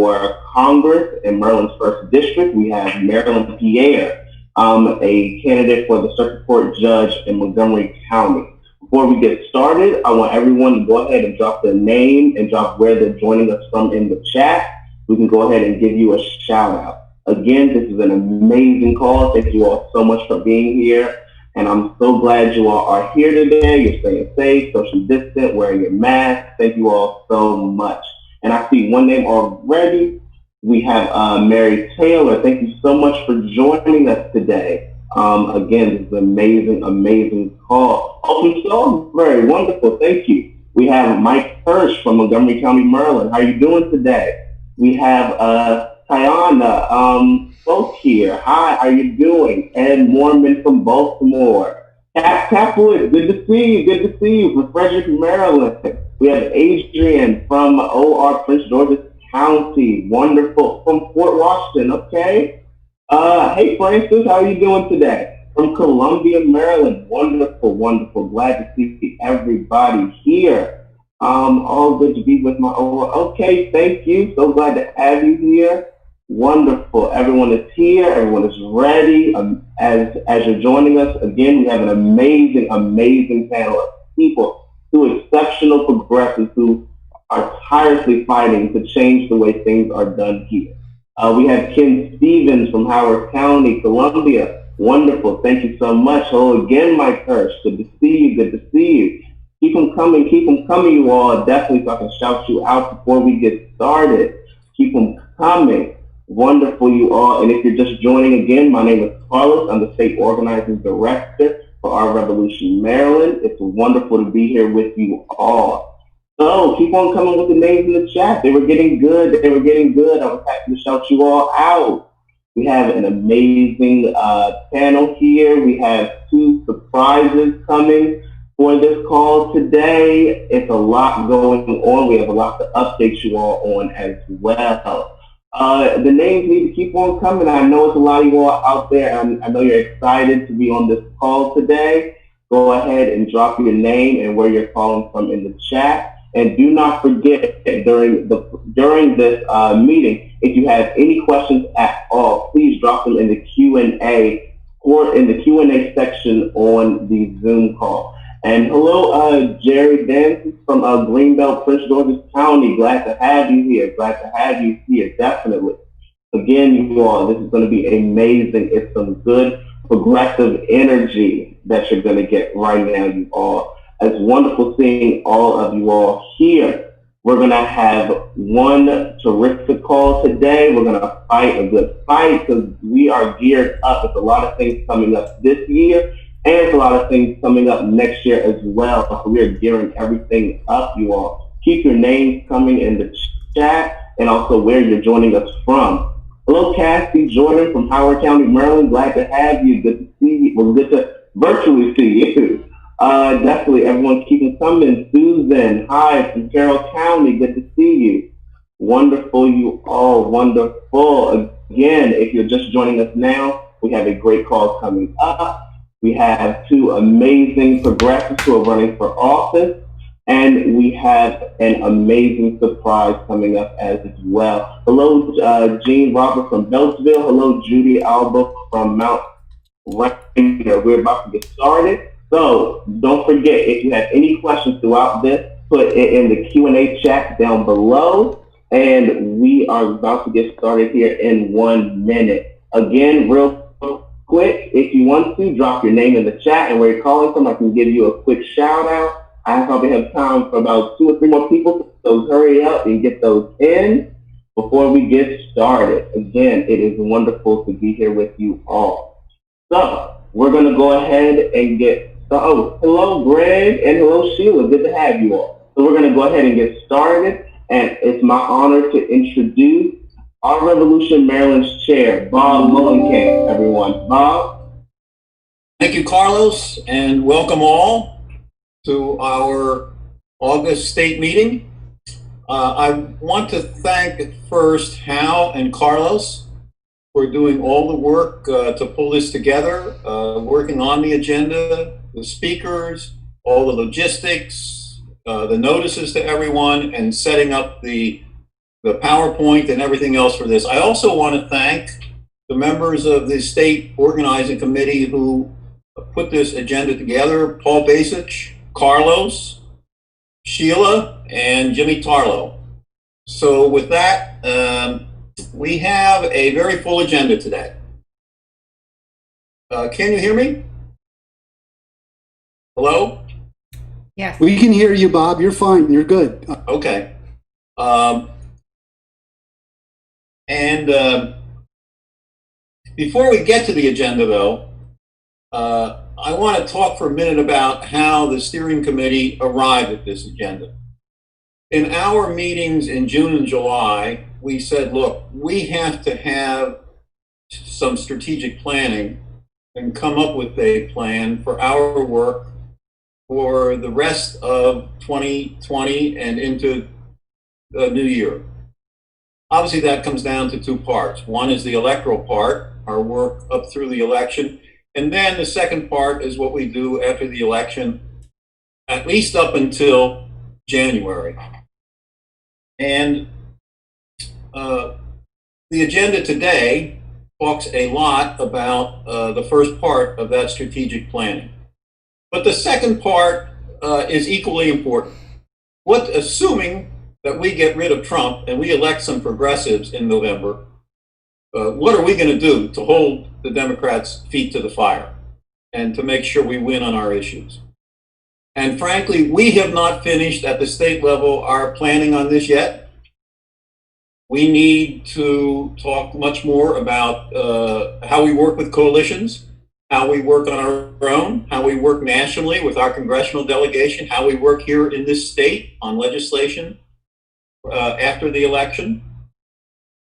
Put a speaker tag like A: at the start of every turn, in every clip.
A: for Congress in Maryland's first district. We have Marilyn Pierre, a candidate for the circuit court judge in Montgomery County. Before we get started, I want everyone to go ahead and drop their name and drop where they're joining us from in the chat. We can go ahead and give you a shout out. Again, this is an amazing call. Thank you all so much for being here. And I'm so glad you all are here today. You're staying safe, social distant, wearing your mask. Thank you all so much. And I see one name already. We have Mary Taylor. Thank you so much for joining us today. Again, this is an amazing, amazing call. Oh, from Salisbury. Wonderful. Thank you. We have Mike Hirsch from Montgomery County, Maryland. How are you doing today? We have Tiana Folk here. Hi, how are you doing? Ed Mormon from Baltimore. Capwood, good to see you. Good to see you from Frederick, Maryland. We have Adrian from OR Prince George's County. Wonderful. From Fort Washington, okay. Hey, Francis, how are you doing today? From Columbia, Maryland. Wonderful, wonderful. Glad to see everybody here. All good to be with my OR. Okay, thank you. So glad to have you here. Wonderful. Everyone is here. Everyone is ready. As you're joining us, again, we have an amazing, amazing panel of people, two exceptional progressives who are tirelessly fighting to change the way things are done here. We have Ken Stevens from Howard County, Columbia. Wonderful. Thank you so much. Hello again, Mike Hirsch. Good to see you. Good to see you. Keep them coming, you all. Definitely, so I can shout you out before we get started. Keep them coming. Wonderful, you all. And if you're just joining again, my name is Carlos. I'm the State Organizing Director for Our Revolution Maryland. It's wonderful to be here with you all. So keep on coming with the names in the chat. They were getting good. They were getting good. I was happy to shout you all out. We have an amazing panel here. We have two surprises coming for this call today. It's a lot going on. We have a lot to update you all on as well. The names need to keep on coming. I know it's a lot of you all out there. I know you're excited to be on this call today. Go ahead and drop your name and where you're calling from in the chat. And do not forget during this meeting, if you have any questions at all, please drop them in the Q&A or in the Q&A section on the Zoom call. And hello, Jerry Dances from Greenbelt, Prince George's County. Glad to have you here. Glad to have you here, definitely. Again, you all, this is going to be amazing. It's some good progressive energy that you're going to get right now, you all. It's wonderful seeing all of you all here. We're going to have one terrific call today. We're going to fight a good fight because we are geared up. There's a lot of things coming up this year. And there's a lot of things coming up next year as well. So we are gearing everything up, you all. Keep your names coming in the chat and also where you're joining us from. Hello, Cassie Jordan from Howard County, Maryland. Glad to have you. Good to see you. Well, good to virtually see you. Definitely, everyone's keeping coming. Susan, hi, from Carroll County. Good to see you. Wonderful, you all. Wonderful. Again, if you're just joining us now, we have a great call coming up. We have two amazing progressives who are running for office, and we have an amazing surprise coming up as well. Hello, Jean Robert from Beltsville. Hello, Judy Alba from Mount Rainier. We're about to get started. So don't forget, if you have any questions throughout this, put it in the Q&A chat down below, and we are about to get started here in 1 minute. Again, real quick, if you want to, drop your name in the chat and where you're calling from. I can give you a quick shout out. I probably have time for about 2 or 3 more people, so hurry up and get those in before we get started. Again, it is wonderful to be here with you all. So we're going to go ahead and get started. Oh, hello, Greg, and hello, Sheila. Good to have you all. So we're going to go ahead and get started, and it's my honor to introduce Our Revolution Maryland's chair, Bob Mullenkamp, everyone. Bob?
B: Thank you, Carlos, and welcome all to our August state meeting. I want to thank first Hal and Carlos for doing all the work to pull this together, working on the agenda, the speakers, all the logistics, the notices to everyone, and setting up the the PowerPoint and everything else for this. I also want to thank the members of the state organizing committee who put this agenda together: Paul Basic, Carlos, Sheila, and Jimmy Tarlow. So with that, we have a very full agenda today. Can you hear me? Hello?
C: Yes.
D: We can hear you, Bob. You're fine. You're good.
B: Okay. Before we get to the agenda, though, I want to talk for a minute about how the steering committee arrived at this agenda. In our meetings in June and July, we said, look, we have to have some strategic planning and come up with a plan for our work for the rest of 2020 and into the new year. Obviously, that comes down to two parts. One is the electoral part, our work up through the election. And then the second part is what we do after the election, at least up until January. And the agenda today talks a lot about the first part of that strategic planning. But the second part is equally important. Assuming that we get rid of Trump and we elect some progressives in November, what are we going to do to hold the Democrats' feet to the fire and to make sure we win on our issues? And frankly, we have not finished at the state level our planning on this yet. We need to talk much more about how we work with coalitions, how we work on our own, how we work nationally with our congressional delegation, how we work here in this state on legislation after the election.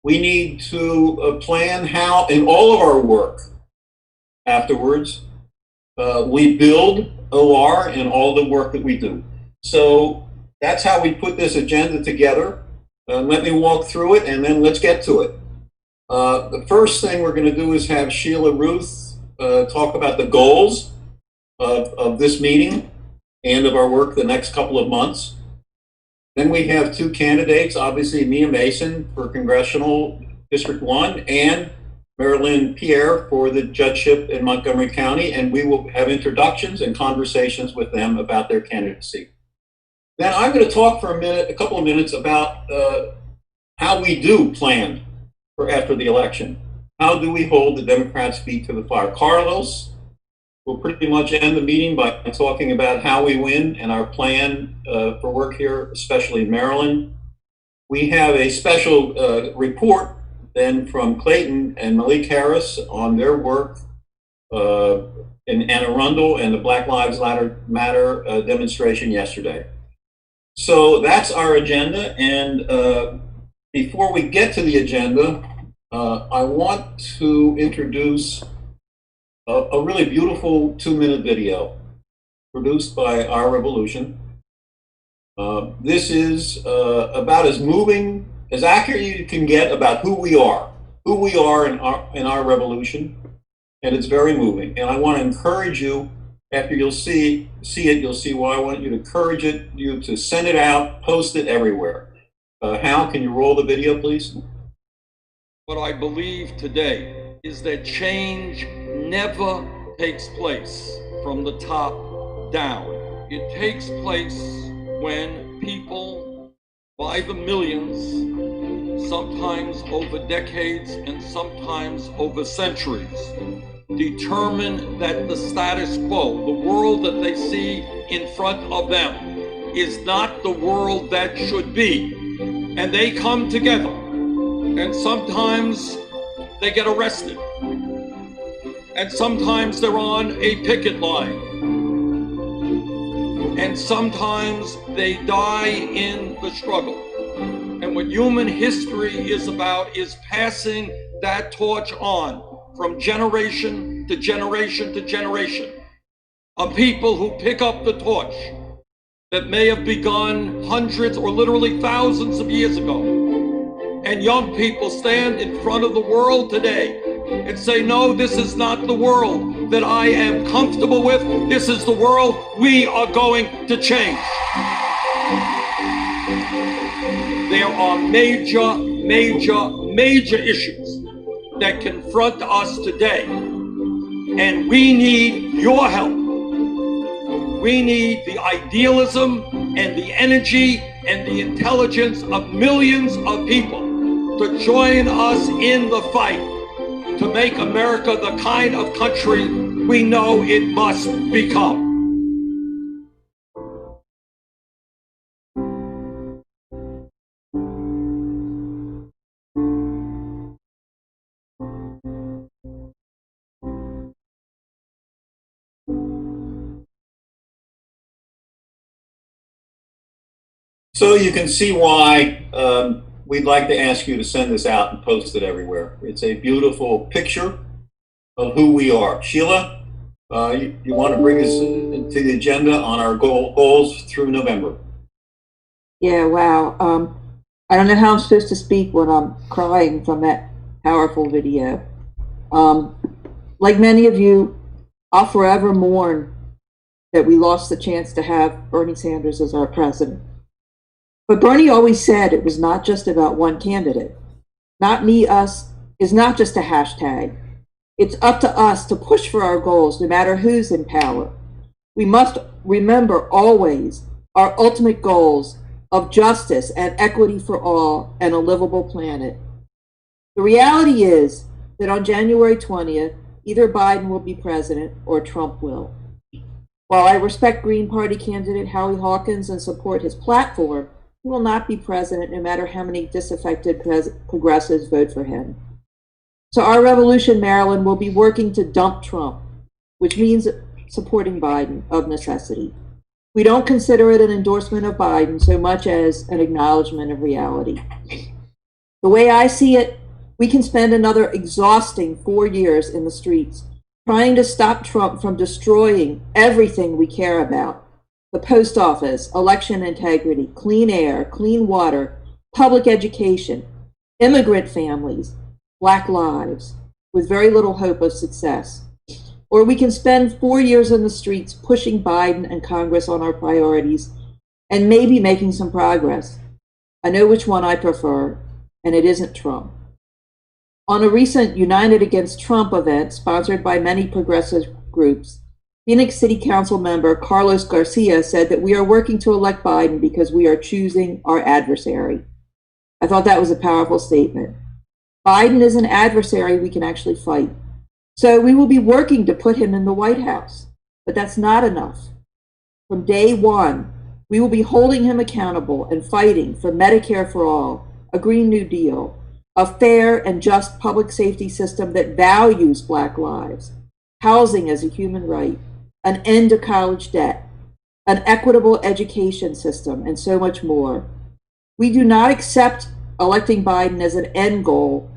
B: We need to plan how, in all of our work afterwards, we build OR in all the work that we do. So that's how we put this agenda together. Let me walk through it, and then let's get to it. The first thing we're going to do is have Sheila Ruth talk about the goals of this meeting and of our work the next couple of months. Then we have two candidates, obviously Mia Mason for Congressional District 1 and Marilyn Pierre for the judgeship in Montgomery County, and we will have introductions and conversations with them about their candidacy. Then I'm going to talk for a couple of minutes about how we do plan for after the election. How do we hold the Democrats' feet to the fire? Carlos will pretty much end the meeting by talking about how we win and our plan for work here, especially in Maryland. We have a special report then from Clayton and Malik Harris on their work in Anne Arundel and the Black Lives Matter demonstration yesterday. So that's our agenda, and before we get to the agenda, I want to introduce a really beautiful 2-minute video produced by Our Revolution. This is about as moving, as accurate you can get about who we are in our revolution, and it's very moving. And I want to encourage you, after you'll see it, you'll see why I want you to encourage you to send it out, post it everywhere. Hal, can you roll the video, please?
E: What I believe today is that change never takes place from the top down. It takes place when people, by the millions, sometimes over decades and sometimes over centuries, determine that the status quo, the world that they see in front of them, is not the world that should be. And they come together. And sometimes they get arrested. And sometimes they're on a picket line. And sometimes they die in the struggle. And what human history is about is passing that torch on from generation to generation to generation. A people who pick up the torch that may have begun hundreds or literally thousands of years ago. And young people stand in front of the world today and say, no, this is not the world that I am comfortable with. This is the world we are going to change. there are major, major, major issues that confront us today. And we need your help. We need the idealism and the energy and the intelligence of millions of people to join us in the fight to make America the kind of country we know it must become.
B: So you can see why we'd like to ask you to send this out and post it everywhere. It's a beautiful picture of who we are. Sheila, you want to bring us into the agenda on our goals through November?
C: Yeah, wow. I don't know how I'm supposed to speak when I'm crying from that powerful video. Like many of you, I'll forever mourn that we lost the chance to have Bernie Sanders as our president. But Bernie always said it was not just about one candidate. Not me, us is not just a hashtag. It's up to us to push for our goals, no matter who's in power. We must remember always our ultimate goals of justice and equity for all and a livable planet. The reality is that on January 20th, either Biden will be president or Trump will. While I respect Green Party candidate Howie Hawkins and support his platform, he will not be president no matter how many disaffected progressives vote for him. So our Revolution Maryland will be working to dump Trump, which means supporting Biden of necessity. We don't consider it an endorsement of Biden so much as an acknowledgement of reality. The way I see it, we can spend another exhausting 4 years in the streets trying to stop Trump from destroying everything we care about. The post office, election integrity, clean air, clean water, public education, immigrant families, Black lives, with very little hope of success. Or we can spend 4 years in the streets pushing Biden and Congress on our priorities and maybe making some progress. I know which one I prefer, and it isn't Trump. On a recent United Against Trump event sponsored by many progressive groups, Phoenix City Council member Carlos Garcia said that we are working to elect Biden because we are choosing our adversary. I thought that was a powerful statement. Biden is an adversary we can actually fight. So we will be working to put him in the White House, but that's not enough. From day one, we will be holding him accountable and fighting for Medicare for all, a Green New Deal, a fair and just public safety system that values Black lives, housing as a human right, an end to college debt, an equitable education system, and so much more. We do not accept electing Biden as an end goal.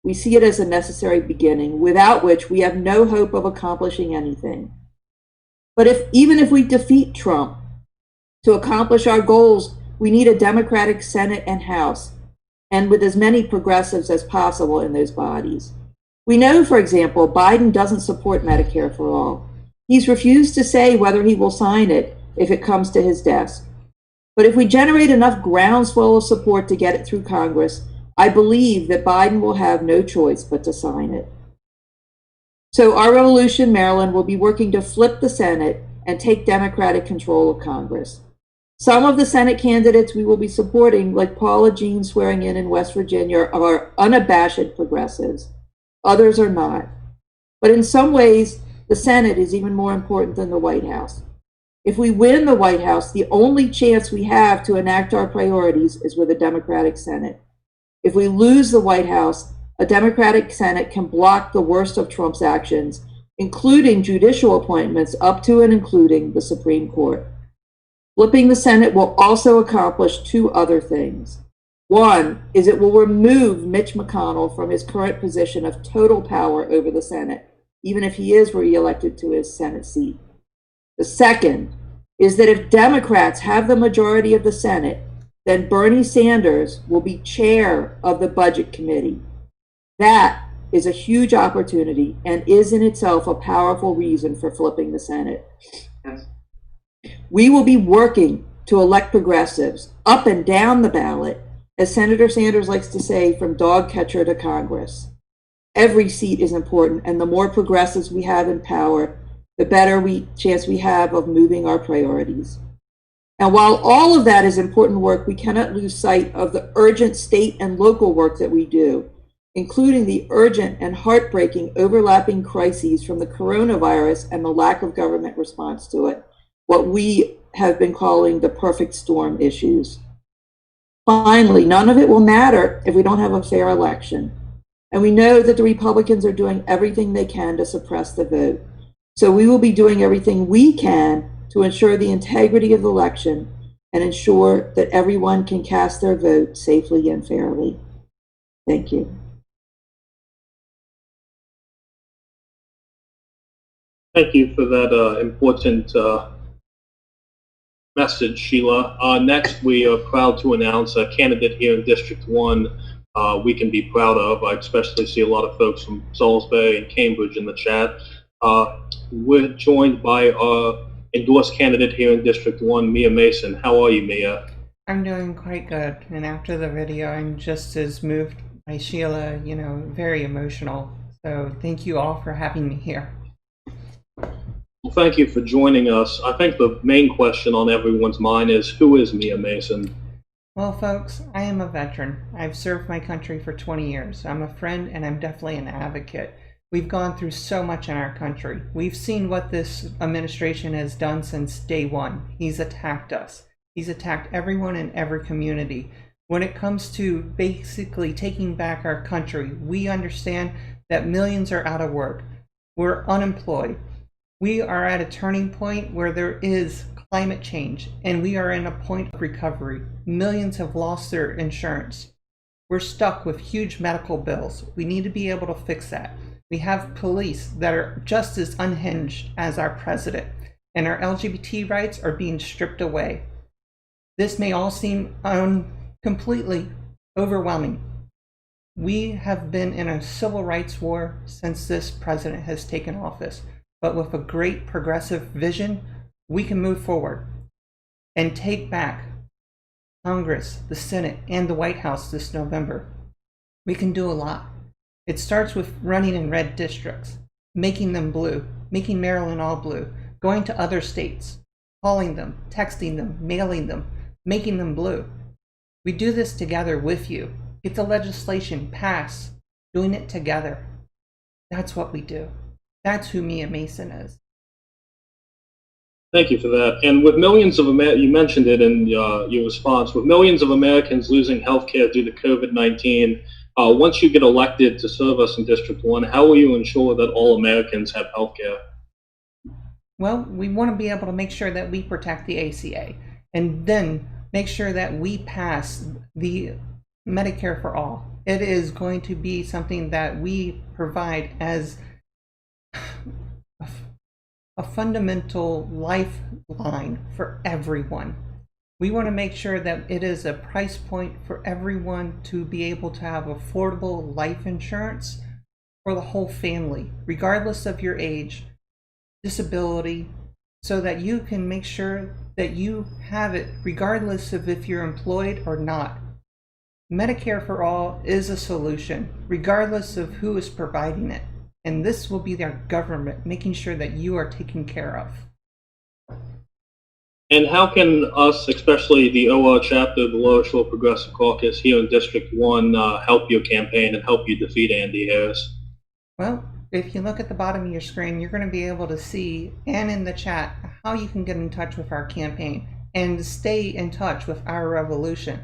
C: We see it as a necessary beginning, without which we have no hope of accomplishing anything. But even if we defeat Trump, to accomplish our goals, we need a Democratic Senate and House, and with as many progressives as possible in those bodies. We know, for example, Biden doesn't support Medicare for all. He's refused to say whether he will sign it if it comes to his desk. But if we generate enough groundswell of support to get it through Congress, I believe that Biden will have no choice but to sign it. So our Revolution Maryland will be working to flip the Senate and take Democratic control of Congress. Some of the Senate candidates we will be supporting, like Paula Jean swearing in West Virginia, are unabashed progressives. Others are not. But in some ways, the Senate is even more important than the White House. If we win the White House, the only chance we have to enact our priorities is with a Democratic Senate. If we lose the White House, a Democratic Senate can block the worst of Trump's actions, including judicial appointments up to and including the Supreme Court. Flipping the Senate will also accomplish two other things. One is it will remove Mitch McConnell from his current position of total power over the Senate, even if he is reelected to his Senate seat. The second is that if Democrats have the majority of the Senate, then Bernie Sanders will be chair of the Budget Committee. That is a huge opportunity and is in itself a powerful reason for flipping the Senate. We will be working to elect progressives up and down the ballot As Senator Sanders likes to say, from dog catcher to Congress. Every seat is important, and the more progressives we have in power, the better chance we have of moving our priorities. And while all of that is important work, we cannot lose sight of the urgent state and local work that we do, including the urgent and heartbreaking overlapping crises from the coronavirus and the lack of government response to it, what we have been calling the perfect storm issues. Finally, none of it will matter if we don't have a fair election. And we know that the Republicans are doing everything they can to suppress the vote. So we will be doing everything we can to ensure the integrity of the election and ensure that everyone can cast their vote safely and fairly. Thank you.
F: Thank you for that important message, Sheila. Next, we are proud to announce a candidate here in District 1 we can be proud of. I especially see a lot of folks from Salisbury and Cambridge in the chat. We're joined by our endorsed candidate here in District 1, Mia Mason. How are you, Mia?
G: I'm doing quite good, and after the video, I'm just as moved by Sheila, very emotional. So thank you all for having me here.
F: Well, thank you for joining us. I think the main question on everyone's mind is, who is Mia Mason?
G: Well, folks, I am a veteran. I've served my country for 20 years. I'm a friend, and I'm definitely an advocate. We've gone through so much in our country. We've seen what this administration has done since day one. He's attacked us. He's attacked everyone in every community. When it comes to basically taking back our country, we understand that millions are out of work. We're unemployed. We are at a turning point where there is climate change, and we are in a point of recovery. Millions have lost their insurance. We're stuck with huge medical bills. We need to be able to fix that. We have police that are just as unhinged as our president, and our LGBT rights are being stripped away. This may all seem completely overwhelming. We have been in a civil rights war since this president has taken office, but with a great progressive vision, we can move forward and take back Congress, the Senate, and the White House this November. We can do a lot. It starts with running in red districts, making them blue, making Maryland all blue, going to other states, calling them, texting them, mailing them, making them blue. We do this together with you. Get the legislation passed, doing it together. That's what we do. That's who Mia Mason is.
F: Thank you for that. And with millions of you mentioned it in your response, with millions of Americans losing health care due to COVID-19, once you get elected to serve us in District 1, how will you ensure that all Americans have health care?
G: Well, we want to be able to make sure that we protect the ACA, and then make sure that we pass the Medicare for all. It is going to be something that we provide as a fundamental lifeline for everyone. We want to make sure that it is a price point for everyone to be able to have affordable life insurance for the whole family, regardless of your age, disability, so that you can make sure that you have it regardless of if you're employed or not. Medicare for all is a solution, regardless of who is providing it. And this will be their government making sure that you are taken care of.
F: And how can us, especially the OR chapter of the Lower Shore Progressive Caucus here in District 1, help your campaign and help you defeat Andy Harris?
G: Well, if you look at the bottom of your screen, you're going to be able to see, and in the chat, how you can get in touch with our campaign and stay in touch with our revolution.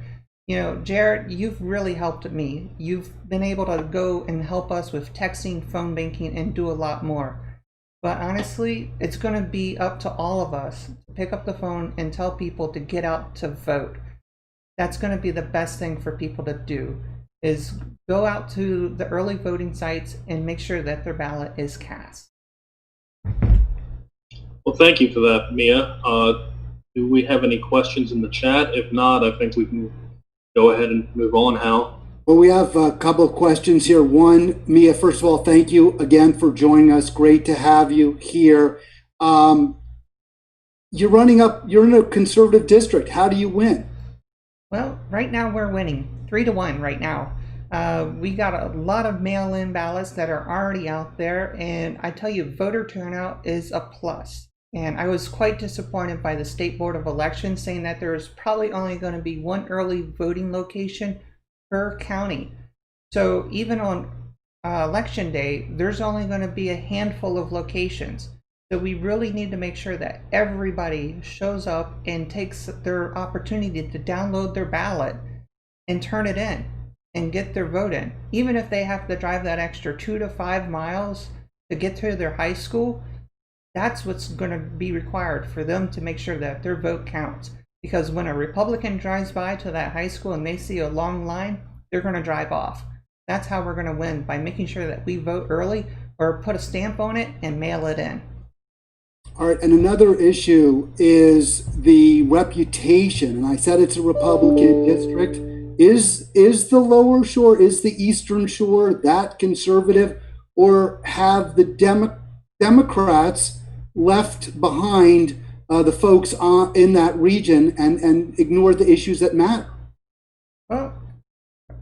G: Jared, you've really helped me. You've been able to go and help us with texting, phone banking, and do a lot more. But honestly, it's going to be up to all of us to pick up the phone and tell people to get out to vote. That's going to be the best thing for people to do, is go out to the early voting sites and make sure that their ballot is cast.
F: Well, thank you for that, Mia. Do we have any questions in the chat? If not, I think we can go ahead and move on, Hal.
D: Well, we have a couple of questions here. One, Mia, first of all, thank you again for joining us. Great to have you here. You're in a conservative district. How do you win?
G: Well, right now we're winning 3-1 right now. We got a lot of mail-in ballots that are already out there, and I tell you, voter turnout is a plus. And I was quite disappointed by the State Board of Elections saying that there's probably only going to be one early voting location per county. So even on election day, there's only going to be a handful of locations. So we really need to make sure that everybody shows up and takes their opportunity to download their ballot and turn it in and get their vote in. Even if they have to drive that extra 2 to 5 miles to get to their high school, that's what's going to be required for them to make sure that their vote counts. Because when a Republican drives by to that high school and they see a long line, they're going to drive off. That's how we're going to win, by making sure that we vote early or put a stamp on it and mail it in.
D: All right, and another issue is the reputation. And I said it's a Republican district. Is the Lower Shore, is the Eastern Shore that conservative, or have the Democrats left behind the folks in that region and ignored the issues that matter?
G: Well,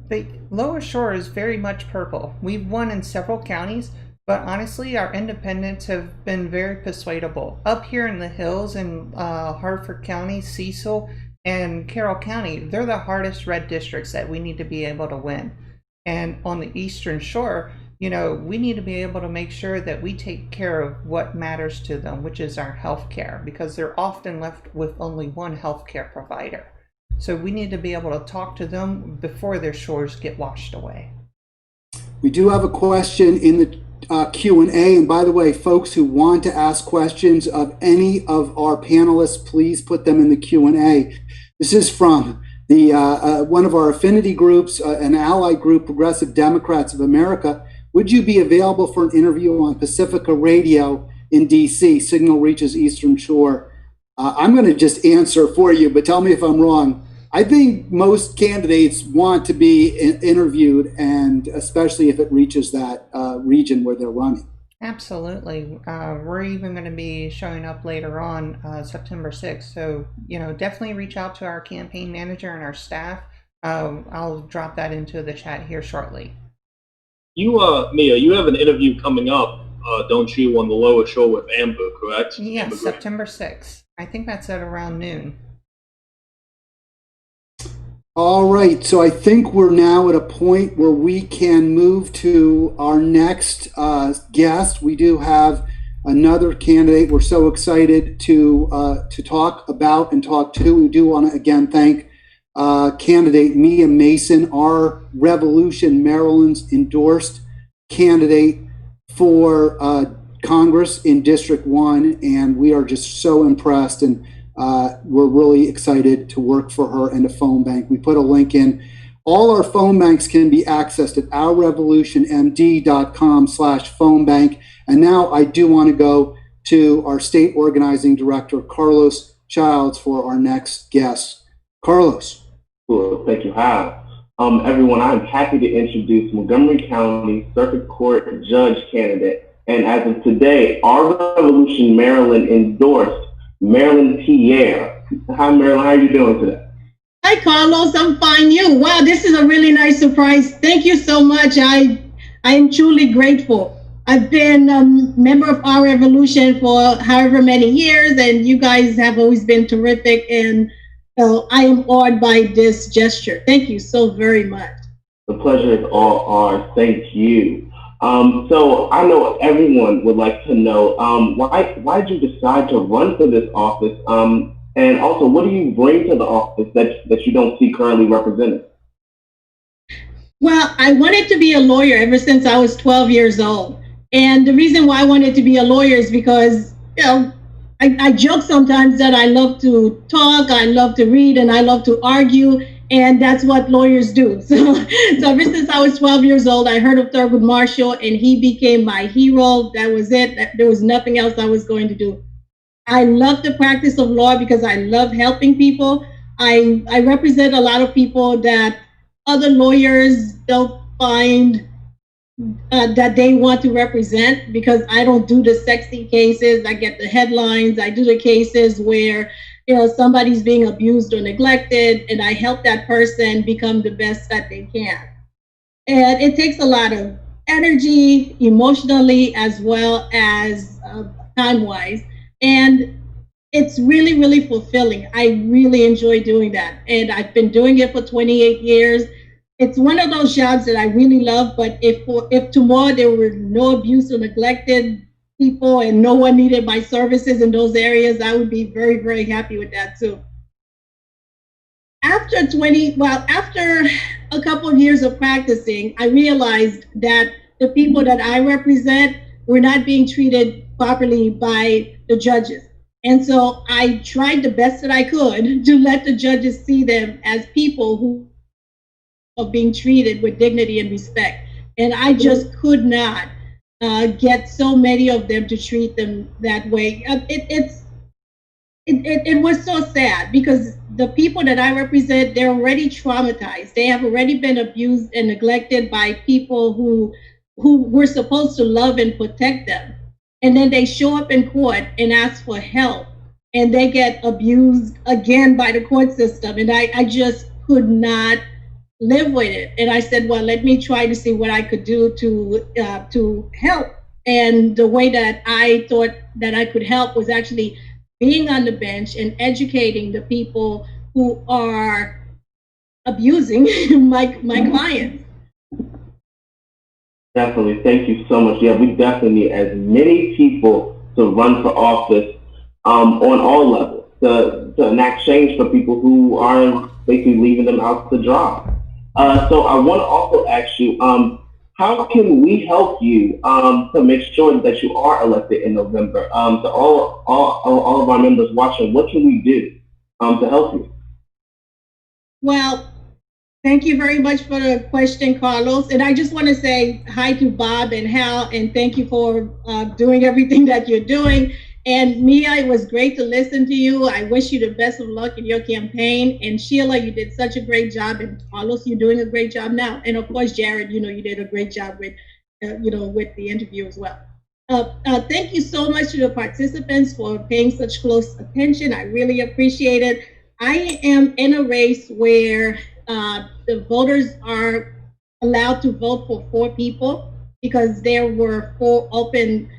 G: the Lower Shore is very much purple. We've won in several counties, but honestly, our independents have been very persuadable. Up here in the hills in Hartford County, Cecil, and Carroll County, they're the hardest red districts that we need to be able to win. And on the Eastern Shore, we need to be able to make sure that we take care of what matters to them, which is our health care, because they're often left with only one health care provider. So we need to be able to talk to them before their shores get washed away.
D: We do have a question in the Q&A. And by the way, folks who want to ask questions of any of our panelists, please put them in the Q&A. This is from the one of our affinity groups, an ally group, Progressive Democrats of America. Would you be available for an interview on Pacifica Radio in DC? Signal reaches Eastern Shore. I'm going to just answer for you, but tell me if I'm wrong. I think most candidates want to be interviewed, and especially if it reaches that region where they're running.
G: Absolutely. We're even going to be showing up later on September 6th. So, definitely reach out to our campaign manager and our staff. I'll drop that into the chat here shortly.
F: Mia, you have an interview coming up, don't you, on the Lower Shore with Amber, correct?
G: Yes, September 6th. I think that's at around noon.
D: All right, so I think we're now at a point where we can move to our next guest. We do have another candidate we're so excited to talk about and talk to. We do want to again thank candidate Mia Mason, our Revolution Maryland's endorsed candidate for Congress in District 1, and we are just so impressed, and we're really excited to work for her and a phone bank. We put a link in. All our phone banks can be accessed at ourrevolutionmd.com/phone bank. And now I do want to go to our state organizing director, Carlos Childs, for our next guest. Carlos.
A: Cool. Thank you, Hal. Everyone, I'm happy to introduce Montgomery County Circuit Court Judge candidate, and as of today, our Revolution Maryland endorsed Marilyn Pierre. Hi, Marilyn. How are you doing today?
H: Hi, Carlos. I'm fine. You? Wow, this is a really nice surprise. Thank you so much. I am truly grateful. I've been a member of Our Revolution for however many years, and you guys have always been terrific, and I am awed by this gesture. Thank you so very much.
A: The pleasure is all ours. Thank you. So I know everyone would like to know why did you decide to run for this office? And also, what do you bring to the office that you don't see currently represented?
H: Well, I wanted to be a lawyer ever since I was 12 years old. And the reason why I wanted to be a lawyer is because, I joke sometimes that I love to talk, I love to read, and I love to argue. And that's what lawyers do. So ever since I was 12 years old, I heard of Thurgood Marshall, and he became my hero. That was it. There was nothing else I was going to do. I love the practice of law because I love helping people. I represent a lot of people that other lawyers don't find that they want to represent, because I don't do the sexy cases. I get the headlines. I do the cases where somebody's being abused or neglected, and I help that person become the best that they can. And it takes a lot of energy, emotionally, as well as time-wise. And it's really, really fulfilling. I really enjoy doing that. And I've been doing it for 28 years. It's one of those jobs that I really love, but if tomorrow there were no abuse or neglected people and no one needed my services in those areas, I would be very, very happy with that too. After a couple of years of practicing, I realized that the people that I represent were not being treated properly by the judges. And so I tried the best that I could to let the judges see them as people who are being treated with dignity and respect. And I just could not get so many of them to treat them that way. It was so sad because the people that I represent, they're already traumatized. They have already been abused and neglected by people who were supposed to love and protect them. And then they show up in court and ask for help, and they get abused again by the court system. And I just could not live with it. And I said, well, let me try to see what I could do to help. And the way that I thought that I could help was actually being on the bench and educating the people who are abusing my clients.
A: Definitely. Thank you so much. Yeah, we definitely need as many people to run for office on all levels to enact change for people who are basically leaving them out to dry. So I want to also ask you, how can we help you to make sure that you are elected in November? To all of our members watching, what can we do to help you?
H: Well, thank you very much for the question, Carlos. And I just want to say hi to Bob and Hal, and thank you for doing everything that you're doing. And Mia, it was great to listen to you. I wish you the best of luck in your campaign. And Sheila, you did such a great job. And Carlos, you're doing a great job now. And of course, Jared, you did a great job with, with the interview as well. Thank you so much to the participants for paying such close attention. I really appreciate it. I am in a race where the voters are allowed to vote for 4 people because there were 4 open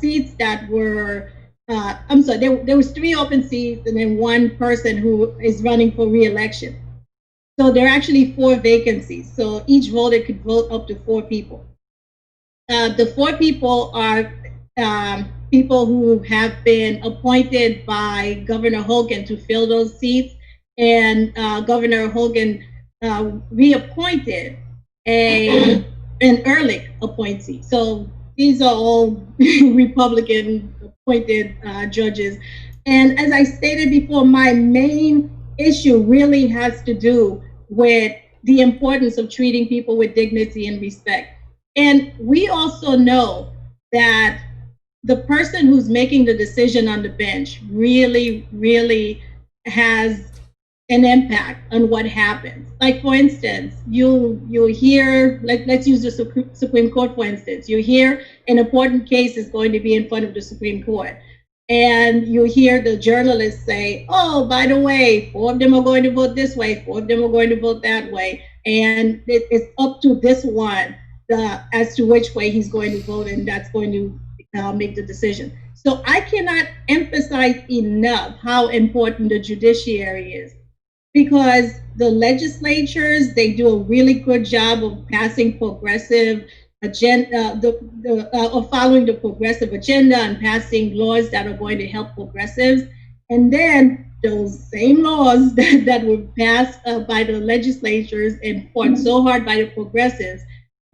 H: seats that were, there was 3 open seats and then 1 person who is running for re-election. So there are actually 4 vacancies. So each voter could vote up to 4 people. The 4 people are people who have been appointed by Governor Hogan to fill those seats, and Governor Hogan reappointed an Ehrlich appointee. So these are all Republican appointed judges. And as I stated before, my main issue really has to do with the importance of treating people with dignity and respect. And we also know that the person who's making the decision on the bench really, really has an impact on what happens. Like, for instance, you'll hear, let's use the Supreme Court, for instance. You hear an important case is going to be in front of the Supreme Court. And you hear the journalists say, oh, by the way, 4 of them are going to vote this way, 4 of them are going to vote that way. And it's up to this one as to which way he's going to vote, and that's going to make the decision. So I cannot emphasize enough how important the judiciary is, because the legislatures, they do a really good job of passing progressive agenda, of following the progressive agenda and passing laws that are going to help progressives. And then those same laws that were passed by the legislatures and fought so hard by the progressives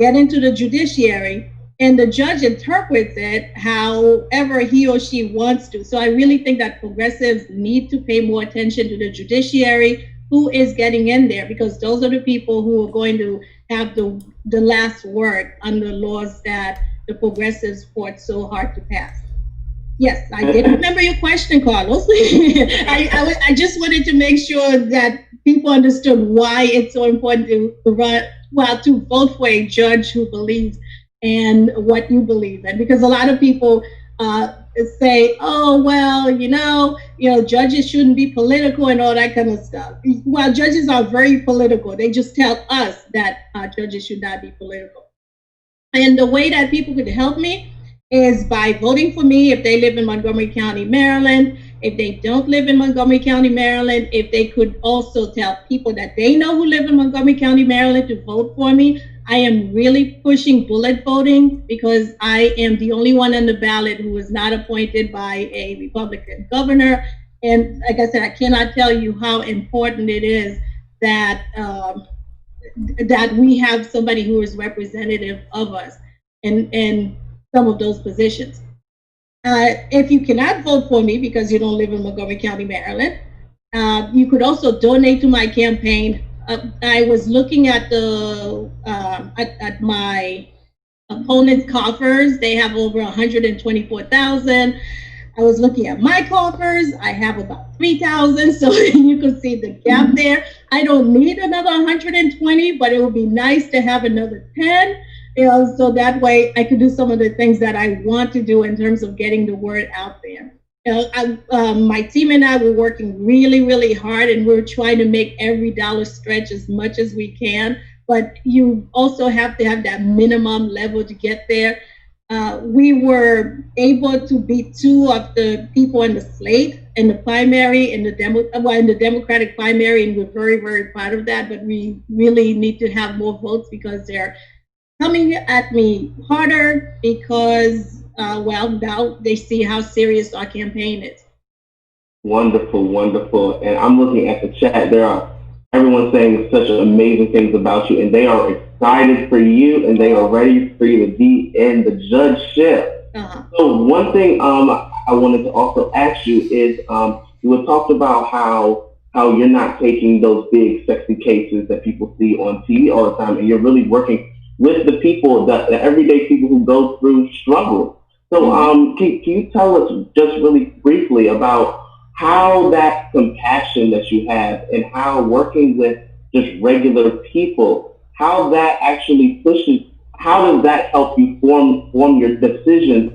H: get into the judiciary, and the judge interprets it however he or she wants to. So I really think that progressives need to pay more attention to the judiciary, who is getting in there, because those are the people who are going to have the last word on the laws that the progressives fought so hard to pass. Yes, I did remember your question, Carlos. I just wanted to make sure that people understood why it's so important to vote for a judge who believes in what you believe in, because a lot of people say, oh, well, judges shouldn't be political and all that kind of stuff. Well, judges are very political. They just tell us that judges should not be political. And the way that people could help me is by voting for me if they live in Montgomery County, Maryland. If they don't live in Montgomery County, Maryland, if they could also tell people that they know who live in Montgomery County, Maryland to vote for me. I am really pushing bullet voting because I am the only one on the ballot who is not appointed by a Republican governor. And like I said, I cannot tell you how important it is that that we have somebody who is representative of us in some of those positions. If you cannot vote for me because you don't live in Montgomery County, Maryland, you could also donate to my campaign. I was looking at the at my opponent's coffers. They have over 124,000. I was looking at my coffers. I have about 3,000. So you can see the gap there. I don't need another 120, but it would be nice to have another 10. So that way I could do some of the things that I want to do in terms of getting the word out there. My team and I were working really, really hard, and we're trying to make every dollar stretch as much as we can. But you also have to have that minimum level to get there. We were able to beat 2 of the people in the slate in the primary, in the Democratic primary, and we're very, very proud of that. But we really need to have more votes because they're coming at me harder because, now they see how serious our campaign is.
A: Wonderful, wonderful. And I'm looking at the chat. Everyone's saying such amazing things about you, and they are excited for you, and they are ready for you to be in the judgeship. So one thing I wanted to also ask you is, you had talked about how you're not taking those big, sexy cases that people see on TV all the time, and you're really working with the people, the everyday people who go through struggles. So can you tell us just really briefly about how that compassion that you have and how working with just regular people, how that actually how does that help you form your decisions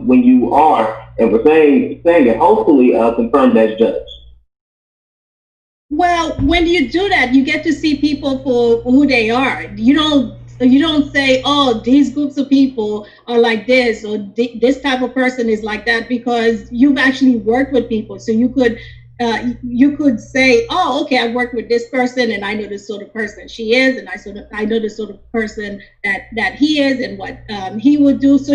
A: when you are, and we're saying it, hopefully confirmed as judge?
H: Well, when you do that, you get to see people for who they are. You don't say, oh, these groups of people are like this, or this type of person is like that, because you've actually worked with people. So you could say, oh, okay, I've worked with this person, and I know the sort of person she is, and I know the sort of person that he is, and what he would do. So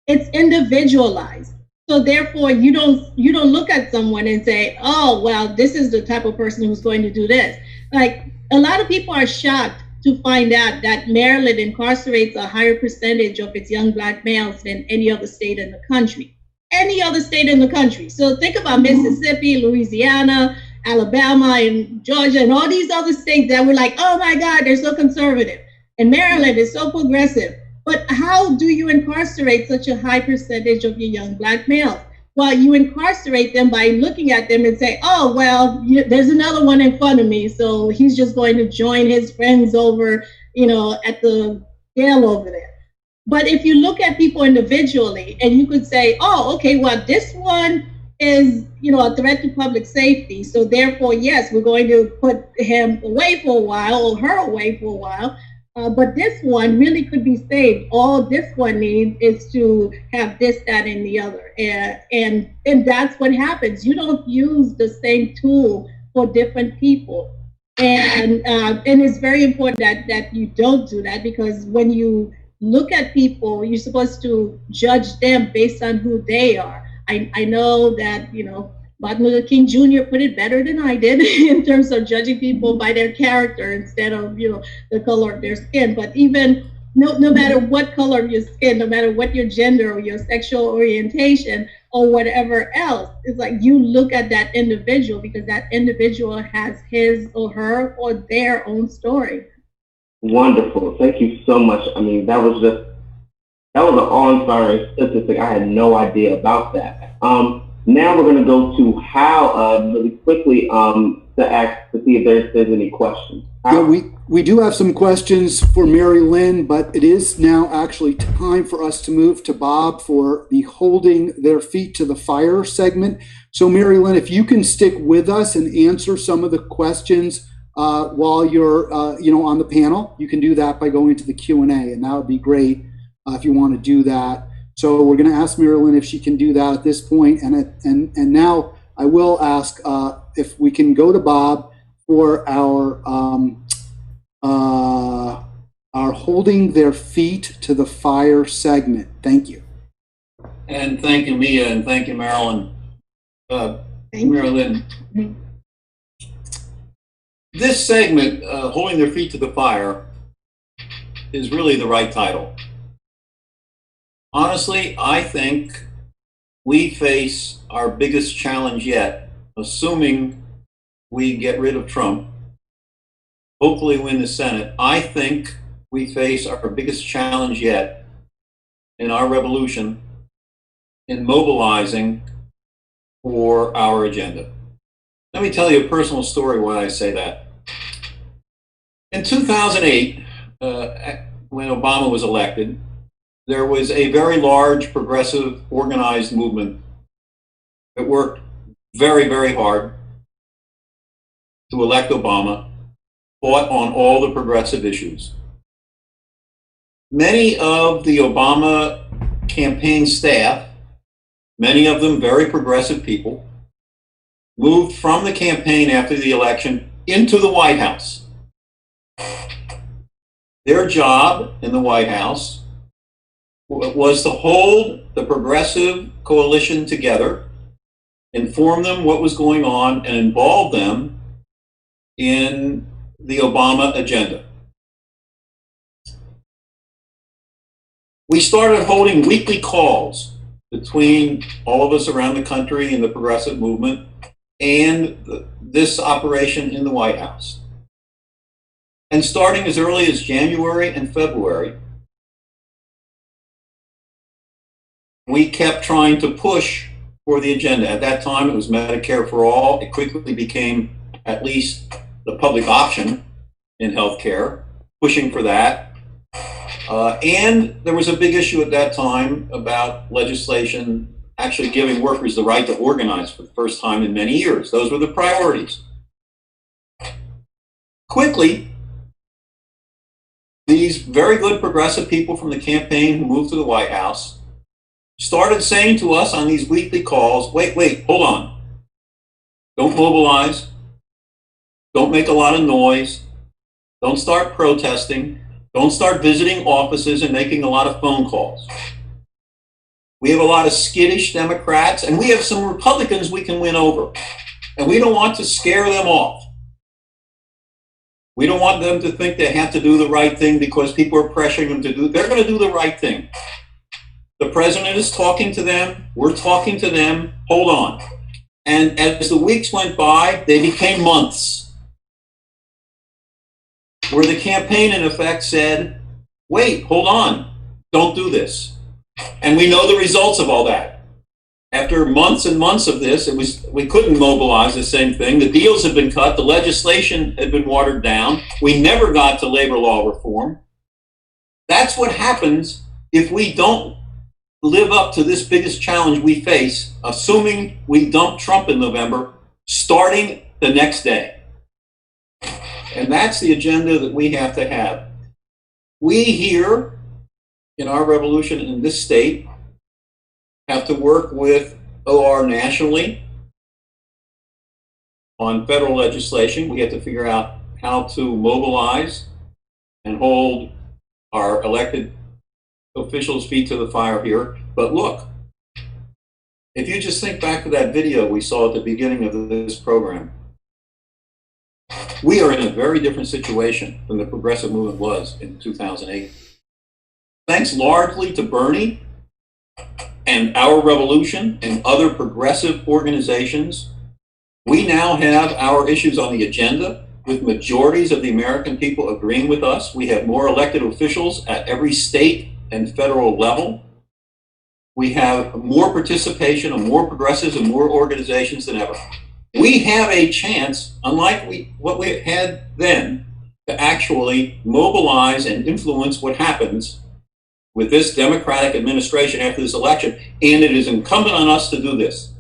H: it's individualized. So therefore, you don't look at someone and say, oh, well, this is the type of person who's going to do this. Like, a lot of people are shocked to find out that Maryland incarcerates a higher percentage of its young Black males than any other state in the country. Any other state in the country. So think about Mississippi, Louisiana, Alabama, and Georgia, and all these other states that were like, oh my God, they're so conservative. And Maryland is so progressive. But how do you incarcerate such a high percentage of your young Black males? Well, you incarcerate them by looking at them and say, oh, well, there's another one in front of me, so he's just going to join his friends over, at the jail over there. But if you look at people individually, and you could say, oh, okay, well, this one is, a threat to public safety, so therefore, yes, we're going to put him away for a while or her away for a while. But this one really could be saved. All this one needs is to have this, that, and the other. And that's what happens. You don't use the same tool for different people. And it's very important that you don't do that, because when you look at people, you're supposed to judge them based on who they are. I know that, Martin Luther King Jr. put it better than I did in terms of judging people by their character instead of, the color of their skin. But even no matter what color of your skin, no matter what your gender or your sexual orientation or whatever else, it's like you look at that individual, because that individual has his or her or their own story.
A: Wonderful. Thank you so much. I mean, that was an awe-inspiring statistic. I had no idea about that. Now we're going to go to how, really quickly, to ask to see if there's any questions.
D: Yeah, we do have some questions for Mary Lynn, but it is now actually time for us to move to Bob for the holding their feet to the fire segment. So Mary Lynn, if you can stick with us and answer some of the questions while you're on the panel, you can do that by going to the Q&A, and that would be great if you want to do that. So we're going to ask Mary Lynn if she can do that at this point, and now I will ask if we can go to Bob for our holding their feet to the fire segment. Thank you.
B: And thank you, Mia, and thank you, Marilyn. Marilyn, this segment, Holding Their Feet to the Fire, is really the right title. Honestly, I think we face our biggest challenge yet, assuming we get rid of Trump, hopefully win the Senate. I think we face our biggest challenge yet in our revolution in mobilizing for our agenda. Let me tell you a personal story why I say that. In 2008, when Obama was elected, there was a very large progressive organized movement that worked very, very hard to elect Obama, fought on all the progressive issues. Many of the Obama campaign staff, many of them very progressive people, moved from the campaign after the election into the White House. Their job in the White House was to hold the progressive coalition together, inform them what was going on, and involve them in the Obama agenda. We started holding weekly calls between all of us around the country in the progressive movement and this operation in the White House. And starting as early as January and February, we kept trying to push for the agenda. At that time, it was Medicare for all. It quickly became at least the public option in healthcare, pushing for that. And there was a big issue at that time about legislation actually giving workers the right to organize for the first time in many years. Those were the priorities. Quickly, these very good progressive people from the campaign who moved to the White House started saying to us on these weekly calls, wait, hold on. Don't mobilize. Don't make a lot of noise. Don't start protesting. Don't start visiting offices and making a lot of phone calls. We have a lot of skittish Democrats, and we have some Republicans we can win over. And we don't want to scare them off. We don't want them to think they have to do the right thing because people are pressuring them to do. They're going to do the right thing. The president is talking to them. We're talking to them. Hold on. And as the weeks went by, they became months, where the campaign, in effect, said, wait, hold on, don't do this. And we know the results of all that. After months and months of this, we couldn't mobilize the same thing. The deals had been cut. The legislation had been watered down. We never got to labor law reform. That's what happens if we don't live up to this biggest challenge we face, assuming we dump Trump in November, starting the next day. And that's the agenda that we have to have. We here in our revolution in this state have to work with OR nationally on federal legislation. We have to figure out how to mobilize and hold our elected officials' feet to the fire here. But look, if you just think back to that video we saw at the beginning of this program, we are in a very different situation than the progressive movement was in 2008. Thanks largely to Bernie and our revolution and other progressive organizations, we now have our issues on the agenda with majorities of the American people agreeing with us. We have more elected officials at every state and federal level. We have more participation of more progressives and more organizations than ever. we have a chance, unlike what we had then, to actually mobilize and influence what happens with this Democratic administration after this election, and it is incumbent on us to do this.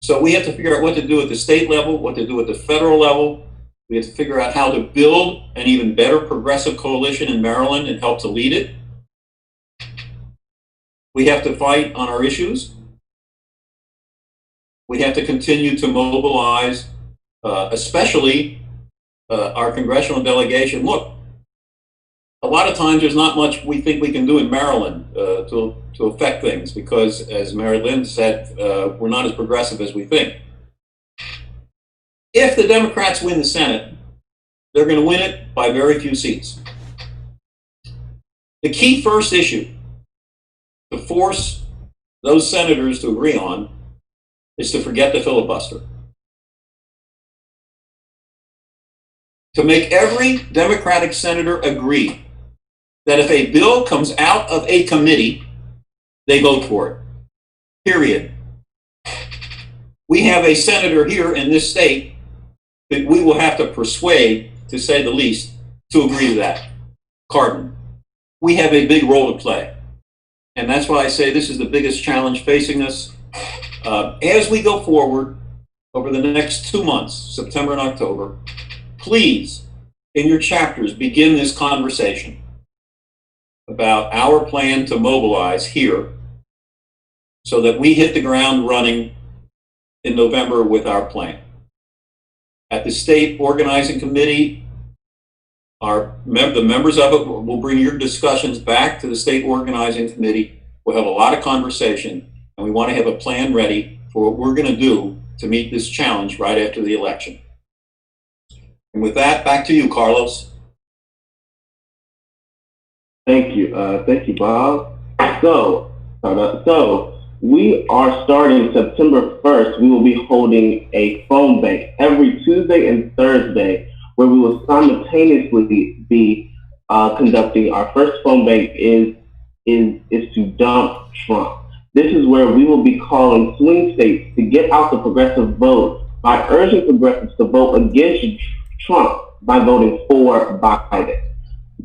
B: So we have to figure out what to do at the state level, what to do at the federal level. We have to figure out how to build an even better progressive coalition in Maryland and help to lead it. We have to fight on our issues. We have to continue to mobilize, especially our congressional delegation. Look, a lot of times there's not much we think we can do in Maryland to affect things because, as Mary Lynn said, we're not as progressive as we think. If the Democrats win the Senate, they're going to win it by very few seats. The key first issue to force those senators to agree on is to forget the filibuster. To make every Democratic senator agree that if a bill comes out of a committee, they vote for it. Period. We have a senator here in this state that we will have to persuade, to say the least, to agree to that. Cardin. We have a big role to play. And that's why I say this is the biggest challenge facing us. As we go forward over the next 2 months, September and October, please, in your chapters, begin this conversation about our plan to mobilize here so that we hit the ground running in November with our plan. At the state organizing committee, the members of it will bring your discussions back to the state organizing committee. We'll have a lot of conversation, and we want to have a plan ready for what we're going to do to meet this challenge right after the election. And with that, back to you, Carlos.
A: Thank you, Bob. So we are starting September 1st. We will be holding a phone bank every Tuesday and Thursday, where we will simultaneously be conducting our first phone bank is to dump Trump. This is where we will be calling swing states to get out the progressive vote by urging progressives to vote against Trump by voting for Biden.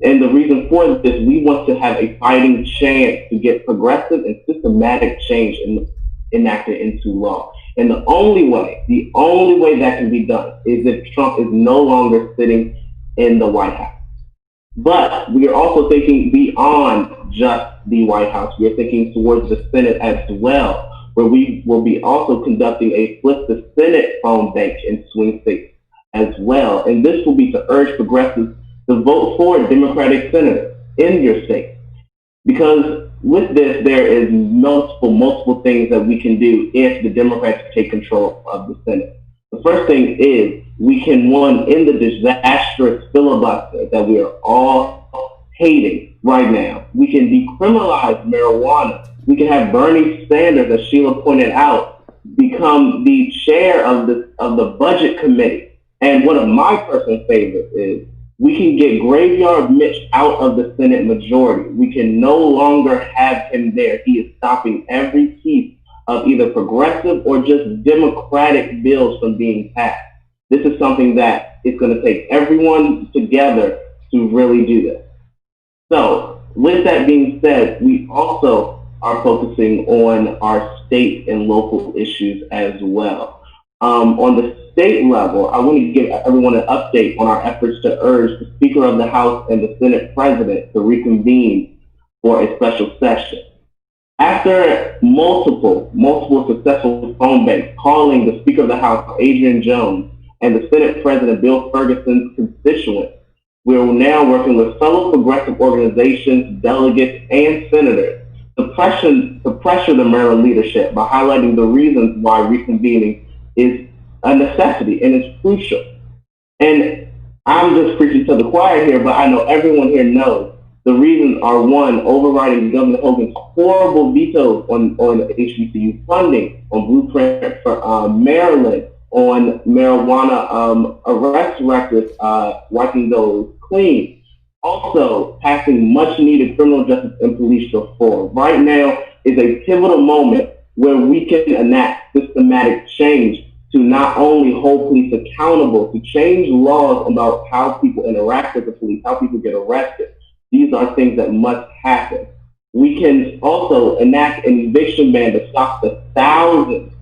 A: And the reason for this, we want to have a fighting chance to get progressive and systematic change enacted into law. And the only way that can be done is if Trump is no longer sitting in the White House. But we are also thinking beyond just the White House. We are thinking towards the Senate as well, where we will be also conducting a Flip the Senate phone bank in swing states as well. And this will be to urge progressives to vote for Democratic senators in your state. Because with this, there is multiple things that we can do if the Democrats take control of the Senate. The first thing is we can, end the disastrous filibuster that we are all hating right now. We can decriminalize marijuana. We can have Bernie Sanders, as Sheila pointed out, become the chair of the budget committee. And one of my personal favorites is we can get Graveyard Mitch out of the Senate majority. We can no longer have him there. He is stopping every piece of either progressive or just democratic bills from being passed. This is something that is going to take everyone together to really do this. So, with that being said, we also are focusing on our state and local issues as well. On the state level, I want to give everyone an update on our efforts to urge the Speaker of the House and the Senate President to reconvene for a special session. After multiple successful phone banks calling the Speaker of the House, Adrian Jones, and the Senate President, Bill Ferguson's constituents, we are now working with fellow progressive organizations, delegates, and senators to pressure the Maryland leadership by highlighting the reasons why reconvening is a necessity and it's crucial. And I'm just preaching to the choir here, but I know everyone here knows the reasons are: one, overriding Governor Hogan's horrible vetoes on HBCU funding, on Blueprint for Maryland, on marijuana arrest records, wiping those clean. Also, passing much-needed criminal justice and police reform. Right now is a pivotal moment where we can enact systematic change to not only hold police accountable, to change laws about how people interact with the police, how people get arrested. These are things that must happen. We can also enact an eviction ban to stop the thousands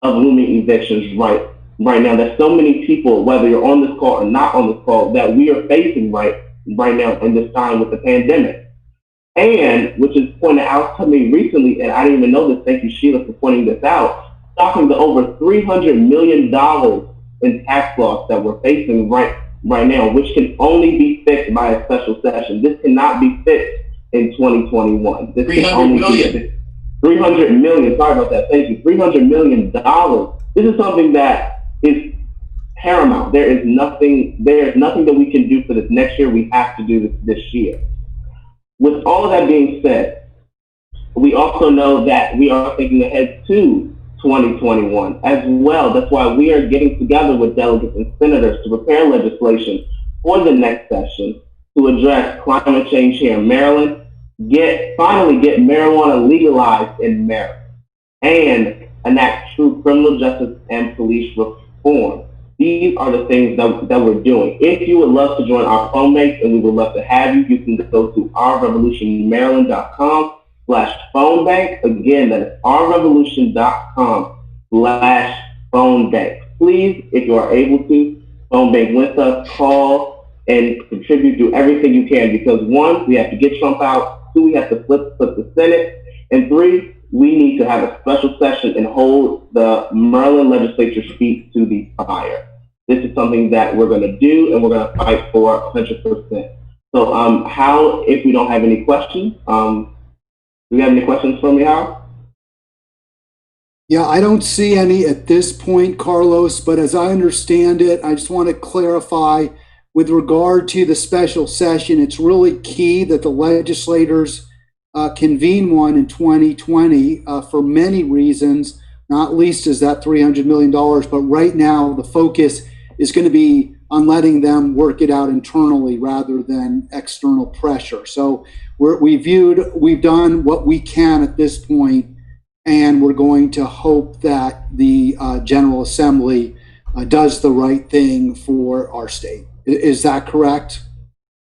A: of looming evictions right now. There's so many people, whether you're on this call or not on this call, that we are facing right now in this time with the pandemic. And, which is pointed out to me recently, and I didn't even know this, thank you Sheila for pointing this out, stopping the over $300 million in tax loss that we're facing right now, which can only be fixed by a special session. This cannot be fixed in 2021. This can only be fixed. $300 million, sorry about that, thank you. $300 million. This is something that is paramount. There is nothing that we can do for this next year. We have to do this year. With all of that being said, we also know that we are thinking ahead to 2021 as well. That's why we are getting together with delegates and senators to prepare legislation for the next session to address climate change here in Maryland, finally get marijuana legalized in Maryland, and enact true criminal justice and police reform. These are the things that we're doing. If you would love to join our phone bank, and we would love to have you, you can go to ourrevolutionmaryland.com/phone bank. Again, that is ourrevolution.com/phone bank. Please, if you are able to, phone bank with us, call, and contribute, do everything you can, because one, we have to get Trump out. Two, we have to flip the Senate. And three, we need to have a special session and hold the Maryland legislature's feet to the fire. This is something that we're going to do, and we're going to fight for 100%. So if we don't have any questions, do we have any questions for me, Hal?
D: Yeah, I don't see any at this point, Carlos, but as I understand it, I just want to clarify with regard to the special session, it's really key that the legislators convene one in 2020 for many reasons, not least is that $300 million. But right now, the focus is going to be on letting them work it out internally rather than external pressure. So we've done what we can at this point, and we're going to hope that the General Assembly does the right thing for our state. Is that correct?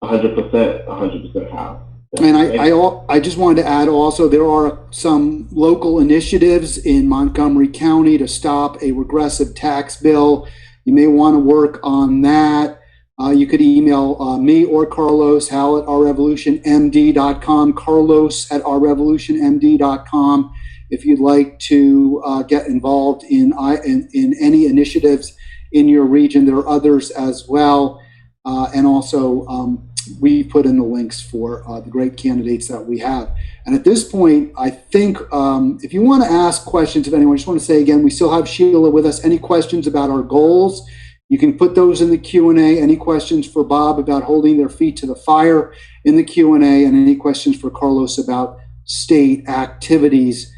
A: 100%, Hal.
D: And I just wanted to add also, there are some local initiatives in Montgomery County to stop a regressive tax bill. You may want to work on that. You could email me or Carlos, Hal at ourrevolutionmd.com, Carlos at ourrevolutionmd.com, if you'd like to get involved in any initiatives in your region. There are others as well. And also, we put in the links for the great candidates that we have. And at this point, I think if you want to ask questions of anyone, I just want to say again, we still have Sheila with us. Any questions about our goals, you can put those in the Q&A. Any questions for Bob about holding their feet to the fire in the Q&A, and any questions for Carlos about state activities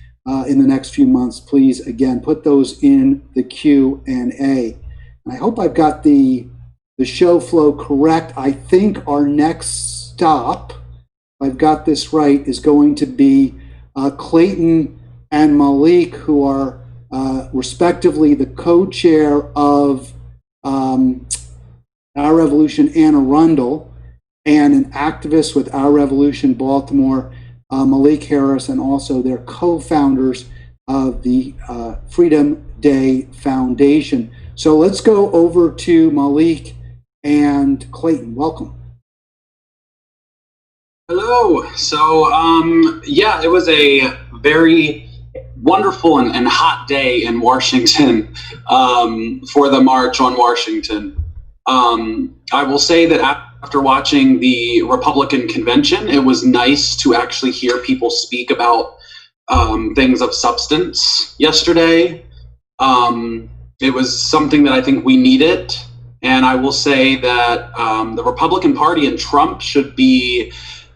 D: in the next few months, please, again, put those in the Q&A. And I hope I've got the show flow correct. I think our next stop, if I've got this right, is going to be Clayton and Malik, who are respectively the co-chair of Our Revolution Anne Arundel and an activist with Our Revolution Baltimore, Malik Harris, and also they're co-founders of the Freedom Day Foundation. So let's go over to Malik and Clayton. Welcome.
I: Hello. So, it was a very wonderful and hot day in Washington for the March on Washington. I will say that after watching the Republican convention, it was nice to actually hear people speak about things of substance yesterday. It was something that I think we needed. And I will say that the Republican Party and Trump should be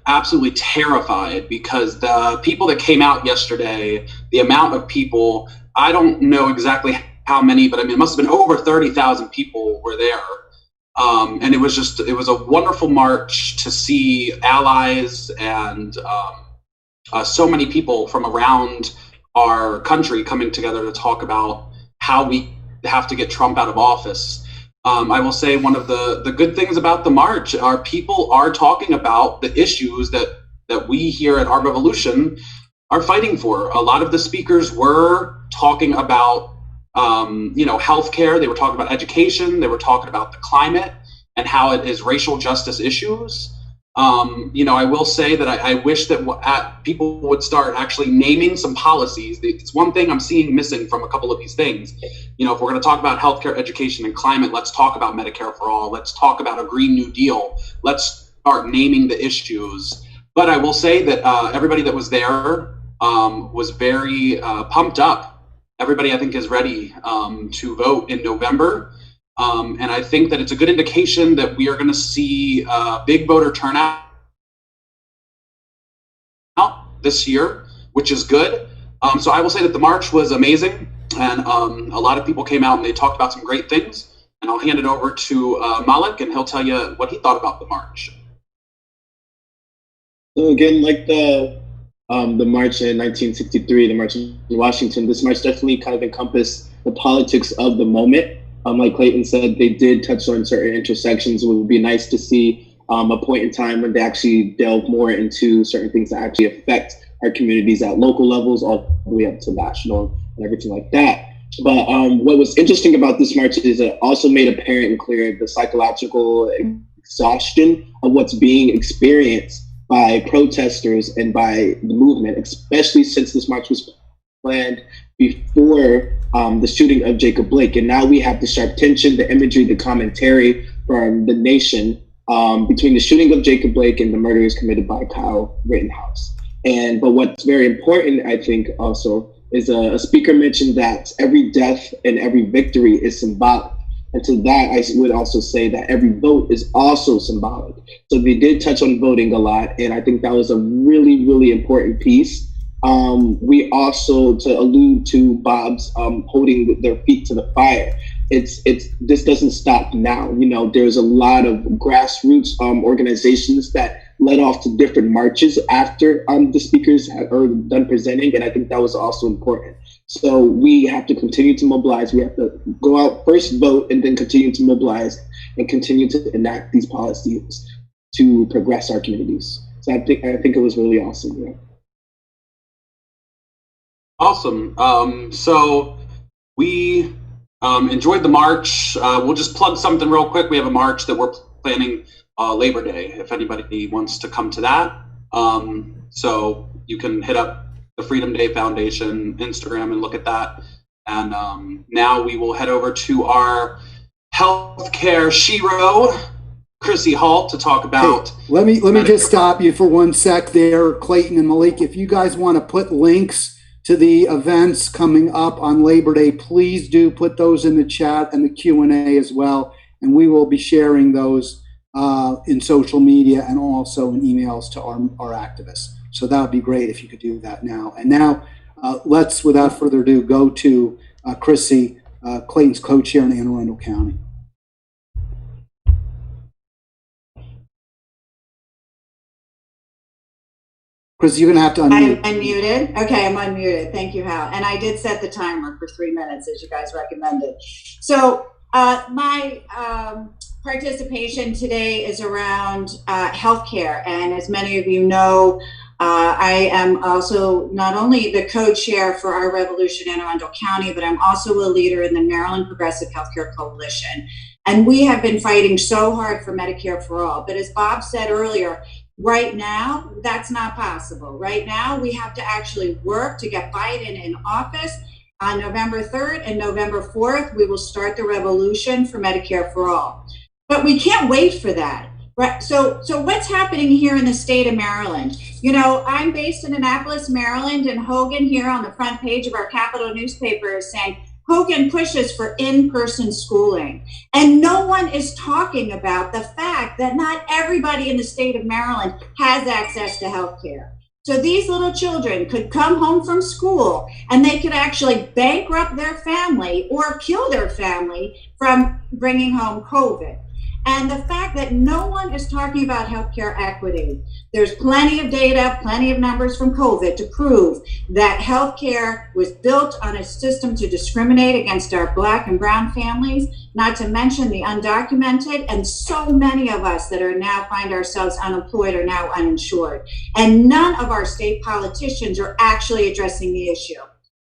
I: absolutely terrified, because the people that came out yesterday, the amount of people, I don't know exactly how many, but I mean, it must have been over 30,000 people were there. And it was a wonderful march to see allies and so many people from around our country coming together to talk about how we have to get Trump out of office. I will say one of the good things about the march are people are talking about the issues that we here at Our Revolution are fighting for. A lot of the speakers were talking about, healthcare. They were talking about education. They were talking about the climate and how it is racial justice issues. I will say that I wish that people would start actually naming some policies. It's one thing I'm seeing missing from a couple of these things. If we're going to talk about healthcare, education, and climate, let's talk about Medicare for all. Let's talk about a Green New Deal. Let's start naming the issues. But I will say that everybody that was there was very pumped up. Everybody, I think, is ready to vote in November. And I think that it's a good indication that we are going to see big voter turnout this year, which is good. So I will say that the march was amazing, and a lot of people came out and they talked about some great things. And I'll hand it over to Malik, and he'll tell you what he thought about the march.
J: So again, like the march in 1963, the march in Washington, this march definitely kind of encompassed the politics of the moment. Like Clayton said, they did touch on certain intersections. It would be nice to see a point in time when they actually delve more into certain things that actually affect our communities at local levels, all the way up to national and everything like that. But what was interesting about this march is it also made apparent and clear the psychological exhaustion of what's being experienced by protesters and by the movement, especially since this march was planned before the shooting of Jacob Blake. And now we have the sharp tension, the imagery, the commentary from the nation between the shooting of Jacob Blake and the murders committed by Kyle Rittenhouse. But what's very important, I think, also, is a speaker mentioned that every death and every victory is symbolic. And to that, I would also say that every vote is also symbolic. So they did touch on voting a lot, and I think that was a really, really important piece. We also, to allude to Bob's holding their feet to the fire, this doesn't stop now. There's a lot of grassroots organizations that led off to different marches after the speakers are done presenting, and I think that was also important. So we have to continue to mobilize. We have to go out, first vote, and then continue to mobilize and continue to enact these policies to progress our communities. So I think it was really awesome. Yeah.
I: Awesome. So we enjoyed the march. We'll just plug something real quick. We have a march that we're planning Labor Day, if anybody wants to come to that. So you can hit up the Freedom Day Foundation Instagram and look at that. And now we will head over to our healthcare shiro, Chrissy Hall, to talk about.
D: Hey, let me just stop you for 1 sec there, Clayton and Malik. If you guys want to put links to the events coming up on Labor Day, please do put those in the chat and the Q&A as well. And we will be sharing those in social media and also in emails to our activists. So that would be great if you could do that now. And now let's, without further ado, go to Chrissy, Clayton's co-chair in Anne Arundel County. Chris, you're going to have to unmute.
K: I'm unmuted. Okay, I'm unmuted. Thank you, Hal. And I did set the timer for 3 minutes, as you guys recommended. So my participation today is around healthcare. And as many of you know, I am also not only the co-chair for Our Revolution in Arundel County, but I'm also a leader in the Maryland Progressive Healthcare Coalition. And we have been fighting so hard for Medicare for all. But as Bob said earlier, right now, that's not possible. Right now, we have to actually work to get Biden in office. On November 3rd and November 4th, we will start the revolution for Medicare for all. But we can't wait for that. Right. So what's happening here in the state of Maryland? I'm based in Annapolis, Maryland, and Hogan here on the front page of our Capital newspaper is saying, Hogan pushes for in-person schooling. And no one is talking about the fact that not everybody in the state of Maryland has access to health care. So these little children could come home from school and they could actually bankrupt their family or kill their family from bringing home COVID. And the fact that no one is talking about healthcare equity. There's plenty of data, plenty of numbers from COVID to prove that healthcare was built on a system to discriminate against our Black and brown families, not to mention the undocumented, and so many of us that are now find ourselves unemployed are now uninsured. And none of our state politicians are actually addressing the issue.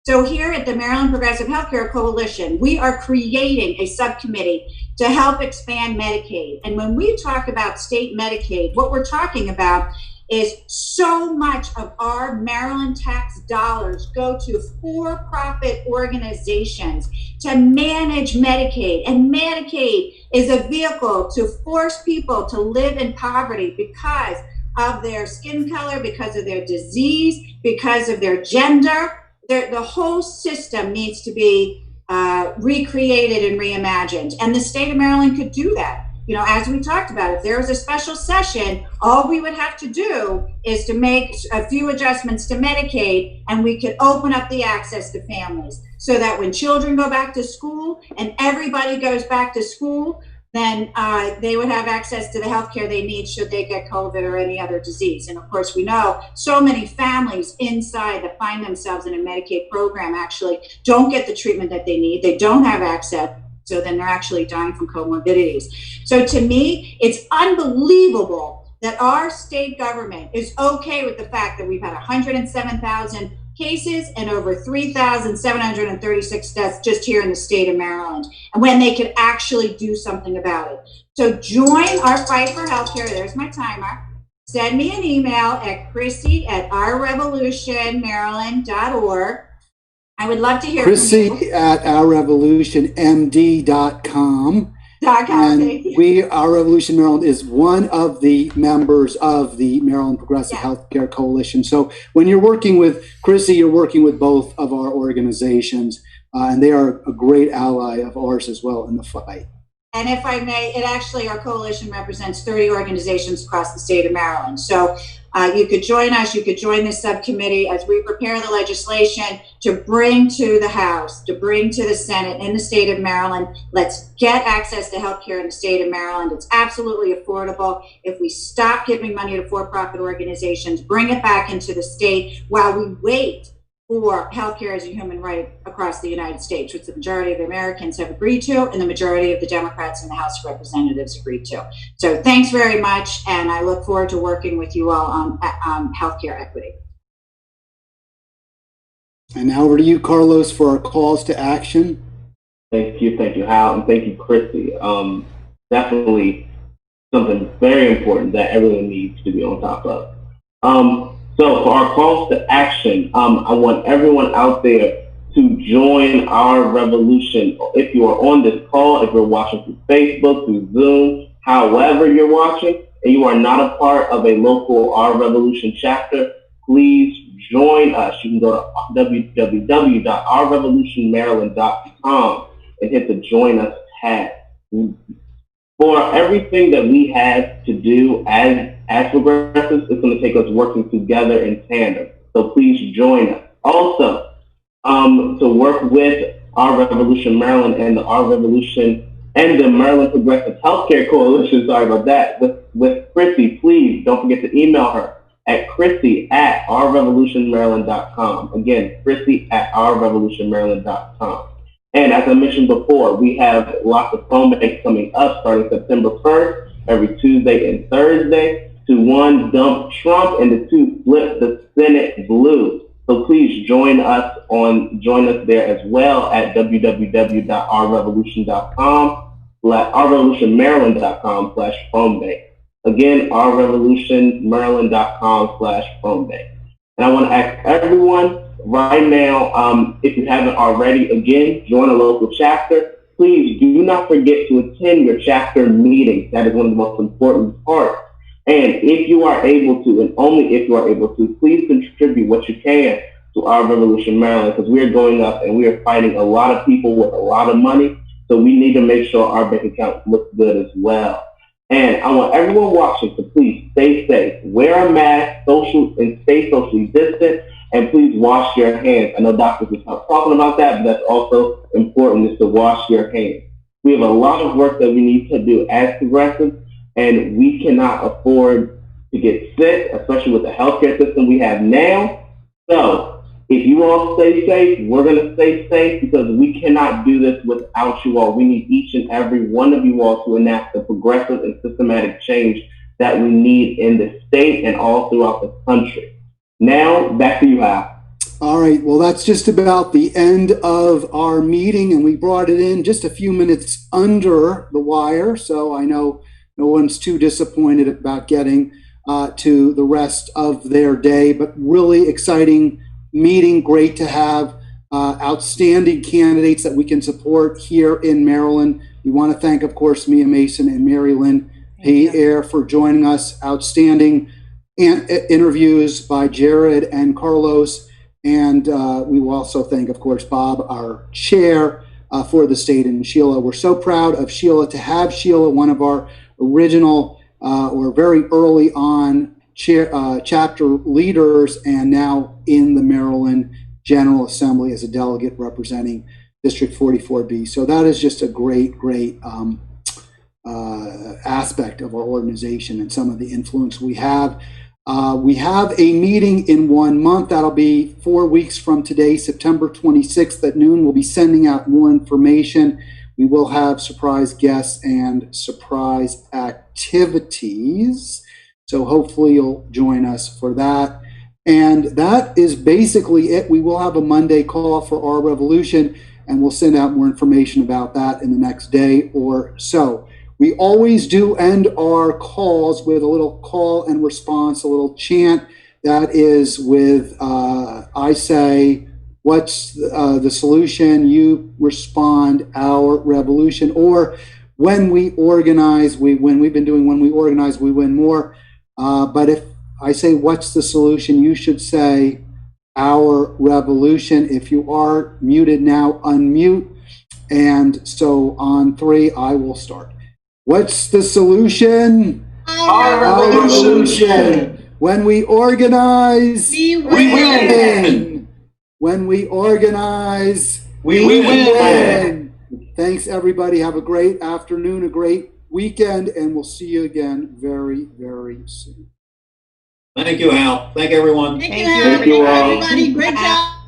K: So here at the Maryland Progressive Healthcare Coalition, we are creating a subcommittee to help expand Medicaid. And when we talk about state Medicaid, what we're talking about is so much of our Maryland tax dollars go to for-profit organizations to manage Medicaid. And Medicaid is a vehicle to force people to live in poverty because of their skin color, because of their disease, because of their gender. The whole system needs to be recreated and reimagined. And the state of Maryland could do that. You know, as we talked about, if there was a special session, all we would have to do is to make a few adjustments to Medicaid, and we could open up the access to families so that when children go back to school and everybody goes back to school, then they would have access to the health care they need should they get COVID or any other disease. And of course, we know so many families inside that find themselves in a Medicaid program actually don't get the treatment that they need. They don't have access. So then they're actually dying from comorbidities. So to me, it's unbelievable that our state government is okay with the fact that we've had 107,000 cases and over 3,736 deaths just here in the state of Maryland, and when they could actually do something about it. So join our fight for healthcare. There's my timer. Send me an email at Chrissy@ourrevolutionmaryland.org. I would love to hear
D: Chrissy
K: from you.
D: at ourrevolutionmd.com. And Our Revolution Maryland is one of the members of the Maryland Progressive Healthcare Coalition. So when you're working with Chrissy, you're working with both of our organizations, and they are a great ally of ours as well in the fight.
K: And if I may, our coalition represents 30 organizations across the state of Maryland. So you could join us, you could join this subcommittee as we prepare the legislation to bring to the House, to bring to the Senate in the state of Maryland. Let's get access to health care in the state of Maryland. It's absolutely affordable. If we stop giving money to for-profit organizations, bring it back into the state while we wait for healthcare as a human right across the United States, which the majority of Americans have agreed to, and the majority of the Democrats in the House of Representatives agreed to. So thanks very much, and I look forward to working with you all on healthcare equity.
D: And now over to you, Carlos, for our calls to action.
A: Thank you, Hal, and thank you, Chrissy. Definitely something very important that everyone needs to be on top of. So for our calls to action, I want everyone out there to join our revolution. If you are on this call, if you're watching through Facebook, through Zoom, however you're watching, and you are not a part of a local Our Revolution chapter, please join us. You can go to www.ourrevolutionmaryland.com and hit the Join Us tab. For everything that we have to do as progressives, it's going to take us working together in tandem. So please join us. Also, to work with Our Revolution Maryland and the Our Revolution and the Maryland Progressive Healthcare Coalition, sorry about that, with Chrissy, please don't forget to email her at Chrissy@ourrevolutionmaryland.com. Again, Chrissy@ourrevolutionmaryland.com. And as I mentioned before, we have lots of phone banks coming up starting September 1st, every Tuesday and Thursday, to one, dump Trump, and to two, flip the Senate blue. So please join us there as well at ourrevolutionmaryland.com/phone bank. Again, ourrevolutionmaryland.com/phone bank. And I want to ask everyone right now, if you haven't already, again, join a local chapter. Please do not forget to attend your chapter meetings. That is one of the most important parts. And if you are able to, and only if you are able to, please contribute what you can to Our Revolution Maryland, because we are going up and we are fighting a lot of people with a lot of money. So we need to make sure our bank account looks good as well. And I want everyone watching to please stay safe, wear a mask, and stay socially distant, and please wash your hands. I know doctors will start talking about that, but that's also important, is to wash your hands. We have a lot of work that we need to do as progressives, and we cannot afford to get sick, especially with the healthcare system we have now. So if you all stay safe, we're going to stay safe because we cannot do this without you all. We need each and every one of you all to enact the progressive and systematic change that we need in the state and all throughout the country. Now, back to you, Hal.
D: All right, well, that's just about the end of our meeting, and we brought it in just a few minutes under the wire, so I know no one's too disappointed about getting to the rest of their day, but really exciting meeting. Great to have outstanding candidates that we can support here in Maryland. We want to thank, of course, Mia Mason and Mary Lynn Pierre for joining us. Outstanding interviews by Jared and Carlos. And we will also thank, of course, Bob, our chair for the state, and Sheila. We're so proud of Sheila, to have Sheila, one of our original or very early on chapter leaders, and now in the Maryland General Assembly as a delegate representing District 44B. So that is just a great, great aspect of our organization and some of the influence we have. We have a meeting in 1 month. That'll be 4 weeks from today, September 26th at noon. We'll be sending out more information. We will have surprise guests and surprise activities. So hopefully you'll join us for that. And that is basically it. We will have a Monday call for our revolution, and we'll send out more information about that in the next day or so. We always do end our calls with a little call and response, a little chant that is with, I say, what's the solution? You respond, our revolution. Or when we organize, we win. We've been doing when we organize, we win more. But if I say, what's the solution? You should say, our revolution. If you are muted now, unmute. And so on 3, I will start. What's the solution?
I: Our revolution.
D: When we organize,
H: We
I: win.
D: When we organize,
I: We win.
D: Thanks, everybody. Have a great afternoon, a great weekend, and we'll see you again very, very soon.
B: Thank you, Hal. Thank everyone.
H: Thank you,
G: Thank you.
H: Al.
A: Thank you all.
H: Everybody. Great job.